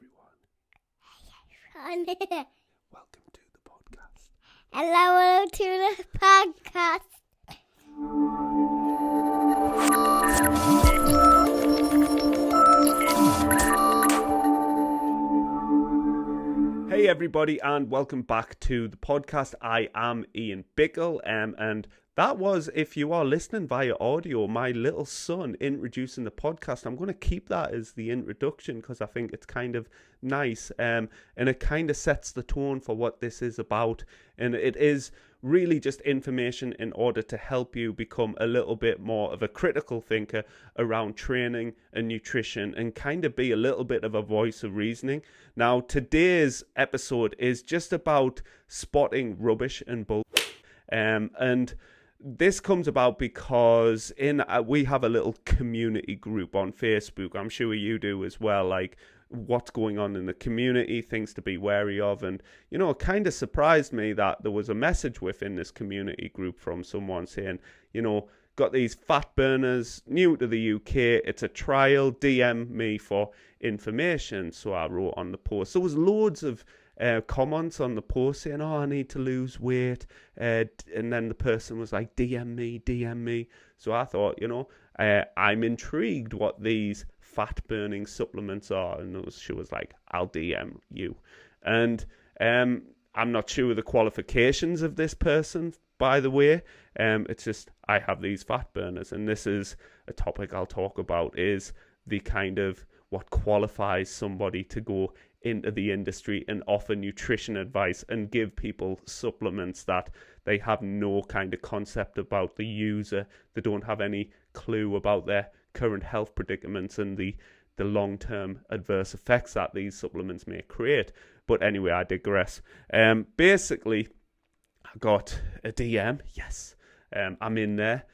everyone. Sean. Welcome to the podcast. Hello to the podcast. Hey everybody, and welcome back to the podcast. I am Ian Bickle, and that was, if you are listening via audio, my little son introducing the podcast. I'm going to keep that as the introduction because I think it's kind of nice, and it kind of sets the tone for what this is about. And it is really just information in order to help you become a little bit more of a critical thinker around training and nutrition, and kind of be a little bit of a voice of reasoning. Now, today's episode is just about spotting rubbish and bull, and this comes about because we have a little community group on Facebook. I'm sure you do as well, like what's going on in the community, things to be wary of. And, you know, it kind of surprised me that there was a message within this community group from someone saying, you know, got these fat burners, new to the UK, it's a trial, DM me for information. So I wrote on the post. There was loads of comments on the post saying, oh, I need to lose weight, and then the person was like, DM me. So I thought, you know, I'm intrigued what these fat burning supplements are, and she was like, I'll DM you. And I'm not sure the qualifications of this person, by the way. It's just, I have these fat burners, and this is a topic I'll talk about, is the kind of what qualifies somebody to go into the industry and offer nutrition advice and give people supplements that they have no kind of concept about the user. They don't have any clue about their current health predicaments and the long-term adverse effects that these supplements may create. But anyway, I digress. Basically, I got a DM. Yes, I'm in there.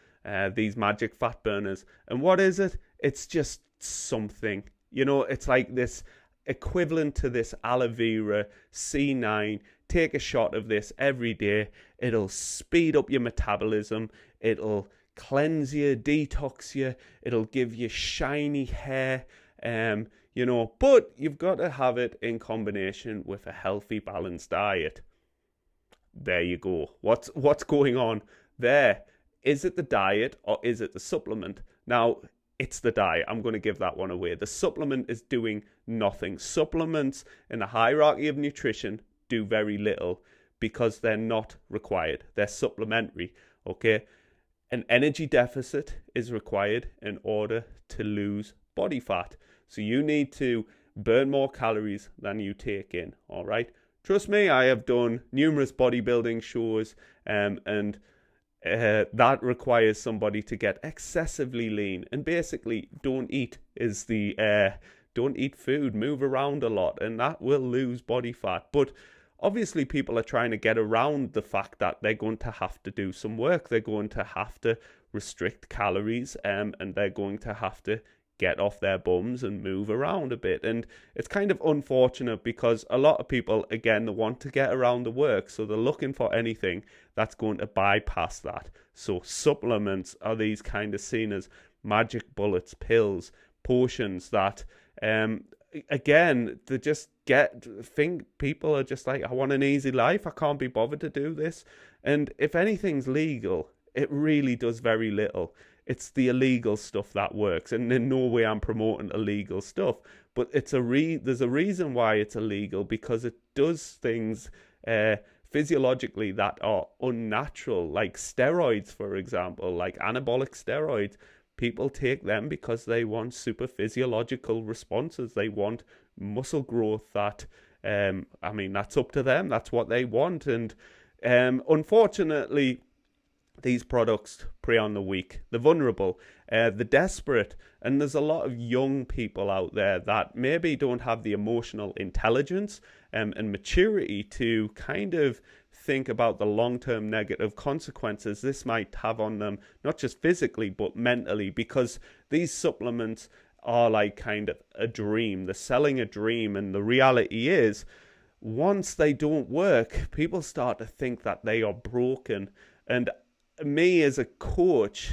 These magic fat burners. And what is it? It's just something. You know, it's like this equivalent to this aloe vera C9. Take a shot of this every day. It'll speed up your metabolism. It'll cleanse you, detox you. It'll give you shiny hair. You know, but you've got to have it in combination with a healthy, balanced diet. There you go. What's going on there? Is it the diet or is it the supplement? Now, it's the diet. I'm going to give that one away. The supplement is doing nothing. Supplements in the hierarchy of nutrition do very little because they're not required. They're supplementary, okay? An energy deficit is required in order to lose body fat. So you need to burn more calories than you take in, all right? Trust me, I have done numerous bodybuilding shows, and that requires somebody to get excessively lean, and basically don't eat food, move around a lot, and that will lose body fat. But obviously people are trying to get around the fact that they're going to have to do some work. They're going to have to restrict calories, and they're going to have to get off their bums and move around a bit. And it's kind of unfortunate because a lot of people, again, they want to get around the work, so they're looking for anything that's going to bypass that. So supplements are these kind of seen as magic bullets, pills, potions that again, they just think people are just like, I want an easy life, I can't be bothered to do this. And if anything's legal, it really does very little. It's the illegal stuff that works, and in no way I'm promoting illegal stuff, but it's there's a reason why it's illegal, because it does things physiologically that are unnatural, like steroids, for example, like anabolic steroids. People take them because they want super physiological responses. They want muscle growth that, I mean, that's up to them. That's what they want. And unfortunately, these products prey on the weak, the vulnerable, the desperate. And there's a lot of young people out there that maybe don't have the emotional intelligence and maturity to kind of think about the long-term negative consequences this might have on them, not just physically, but mentally, because these supplements are like kind of a dream. They're selling a dream, and the reality is, once they don't work, people start to think that they are broken. And me as a coach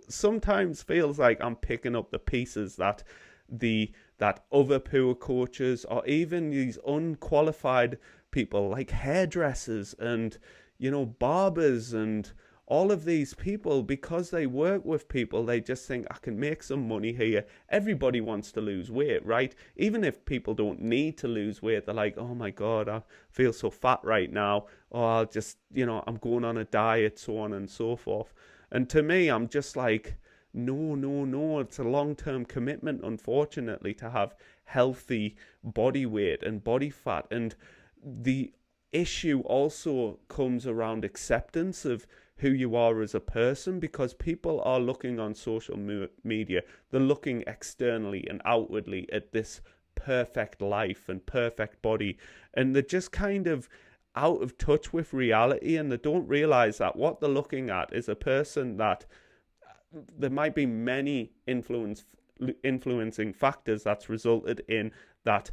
sometimes feels like I'm picking up the pieces that the that other poor coaches, or even these unqualified people like hairdressers and, barbers and all of these people, because they work with people, they just think, I can make some money here. Everybody wants to lose weight, right? Even if people don't need to lose weight, they're like, oh my God, I feel so fat right now. Or I'll just, I'm going on a diet, so on and so forth. And to me, I'm just like, no. It's a long-term commitment, unfortunately, to have healthy body weight and body fat. And the issue also comes around acceptance of who you are as a person, because people are looking on social media, they're looking externally and outwardly at this perfect life and perfect body, and they're just kind of out of touch with reality, and they don't realize that what they're looking at is a person that there might be many influencing factors that's resulted in that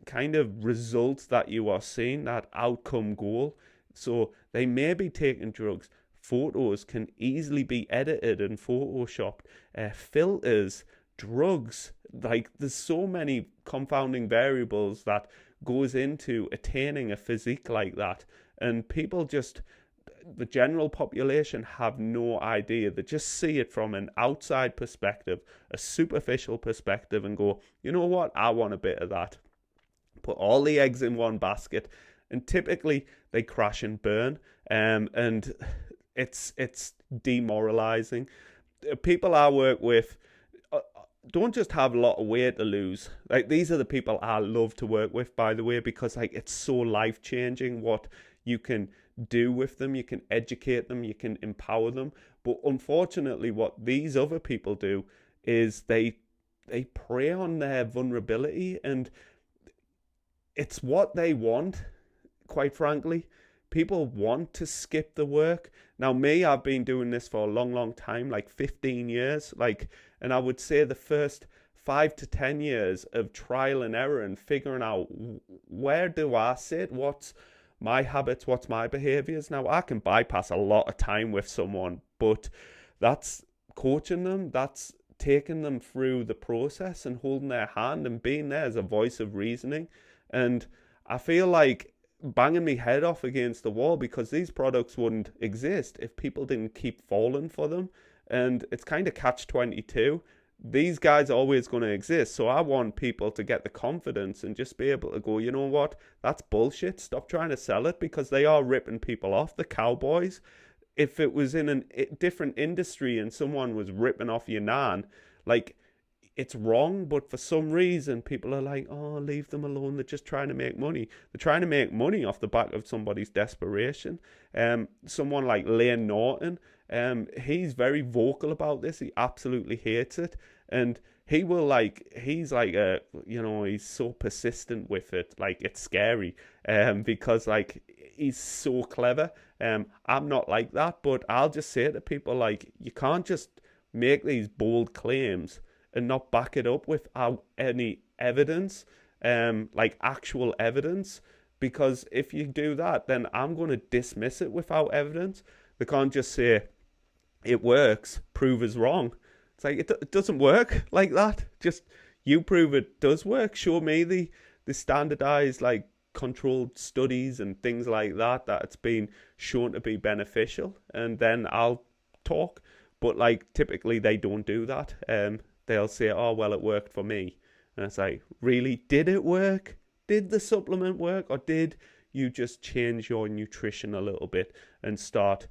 kind of results that you are seeing, that outcome goal. So they may be taking drugs. Photos can easily be edited and photoshopped. Filters, drugs, like there's so many confounding variables that goes into attaining a physique like that. And people just, the general population have no idea. They just see it from an outside perspective, a superficial perspective, and go, you know what, I want a bit of that. Put all the eggs in one basket, and typically they crash and burn. And it's demoralizing. People I work with don't just have a lot of weight to lose. Like, these are the people I love to work with, by the way, because like it's so life-changing what you can do with them. You can educate them, you can empower them. But unfortunately, what these other people do is they prey on their vulnerability, and it's what they want, quite frankly. People want to skip the work. Now, me, I've been doing this for a long time, like 15 years. And I would say the first 5 to 10 years of trial and error and figuring out, where do I sit? What's my habits? What's my behaviors? Now, I can bypass a lot of time with someone, but that's coaching them. That's taking them through the process and holding their hand and being there as a voice of reasoning. And I feel like banging my head off against the wall, because these products wouldn't exist if people didn't keep falling for them. And it's kind of catch-22. These guys are always going to exist. So I want people to get the confidence and just be able to go, you know what, that's bullshit. Stop trying to sell it, because they are ripping people off. The cowboys, if it was in a different industry and someone was ripping off your nan, like, it's wrong, but for some reason people are like, oh, leave them alone, they're just trying to make money. They're trying to make money off the back of somebody's desperation. Someone like Layne Norton, he's very vocal about this. He absolutely hates it, and he's so persistent with it, like it's scary, because like he's so clever. I'm not like that, but I'll just say to people, like, you can't just make these bold claims and not back it up without any evidence, like actual evidence. Because if you do that, then I'm going to dismiss it without evidence. They can't just say, it works, prove us wrong. It's like, it doesn't work like that. Just, you prove it does work. Show me the standardized, like, controlled studies and things like that it's been shown to be beneficial, and then I'll talk. But, like, typically they don't do that. They'll say, oh, well, it worked for me. And it's like, really? Did it work? Did the supplement work? Or did you just change your nutrition a little bit and start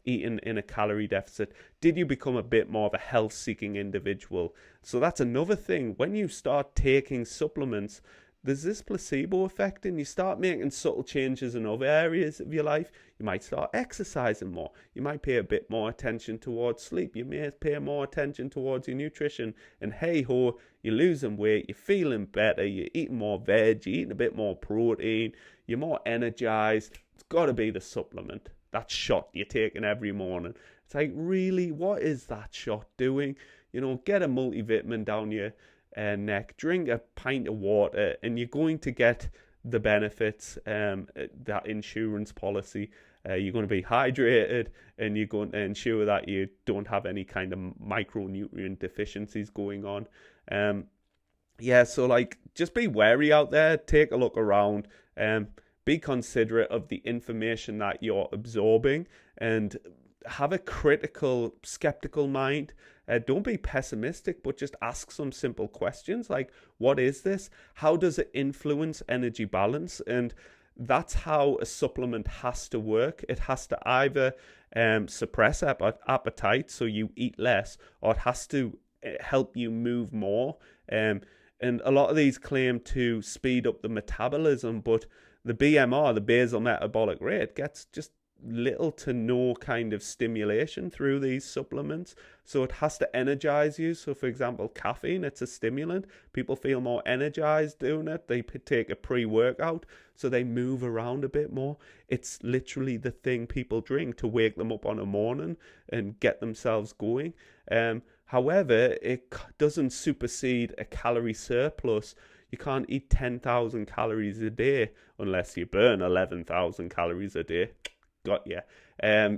eating in a calorie deficit? Did you become a bit more of a health-seeking individual? So that's another thing. When you start taking supplements, there's this placebo effect, and you start making subtle changes in other areas of your life. You might start exercising more. You might pay a bit more attention towards sleep. You may pay more attention towards your nutrition. And hey ho, you're losing weight, you're feeling better, you're eating more veg, you're eating a bit more protein, you're more energized. It's got to be the supplement, that shot you're taking every morning. It's like, really, what is that shot doing? Get a multivitamin down your neck, drink a pint of water, and you're going to get the benefits, that insurance policy. You're going to be hydrated, and you're going to ensure that you don't have any kind of micronutrient deficiencies going on. yeah, so like just be wary out there, take a look around, be considerate of the information that you're absorbing, and have a critical, skeptical mind. Don't be pessimistic, but just ask some simple questions like, what is this? How does it influence energy balance? And that's how a supplement has to work. It has to either suppress appetite, so you eat less, or it has to help you move more. And a lot of these claim to speed up the metabolism, but the BMR, the basal metabolic rate, gets just little to no kind of stimulation through these supplements. So it has to energize you. So for example, caffeine, it's a stimulant. People feel more energized doing it. They take a pre-workout, so they move around a bit more. It's literally the thing people drink to wake them up on a morning and get themselves going. However, it doesn't supersede a calorie surplus. You can't eat 10,000 calories a day unless you burn 11,000 calories a day. Got you.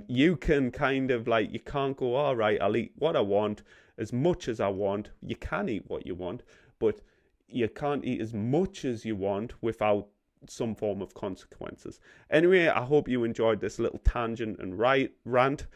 You can kind of like, you can't go, all right, I'll eat what I want as much as I want. You can eat what you want, but you can't eat as much as you want without some form of consequences. Anyway, I hope you enjoyed this little tangent and rant.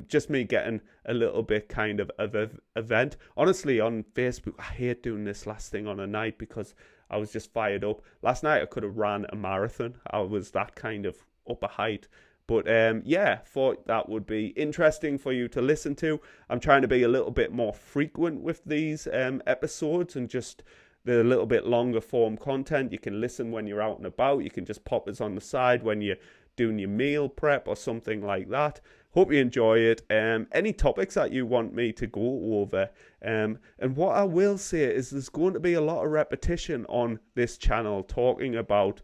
Just me getting a little bit kind of an event. Honestly, on Facebook, I hate doing this last thing on a night because I was just fired up. Last night, I could have ran a marathon. I was that kind of up a height. But yeah, thought that would be interesting for you to listen to. I'm trying to be a little bit more frequent with these episodes and just the little bit longer form content. You can listen when you're out and about. You can just pop us on the side when you're doing your meal prep or something like that. Hope you enjoy it. Any topics that you want me to go over. And what I will say is there's going to be a lot of repetition on this channel talking about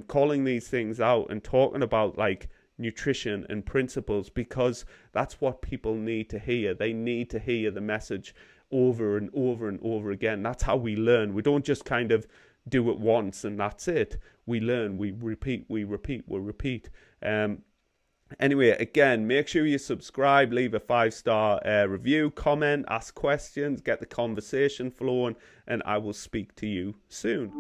calling these things out and talking about like nutrition and principles, because that's what people need to hear. They need to hear the message over and over and over again. That's how we learn. We don't just kind of do it once and that's it. We learn, we repeat. Anyway, again, make sure you subscribe, leave a 5-star review, comment, ask questions, get the conversation flowing, and I will speak to you soon.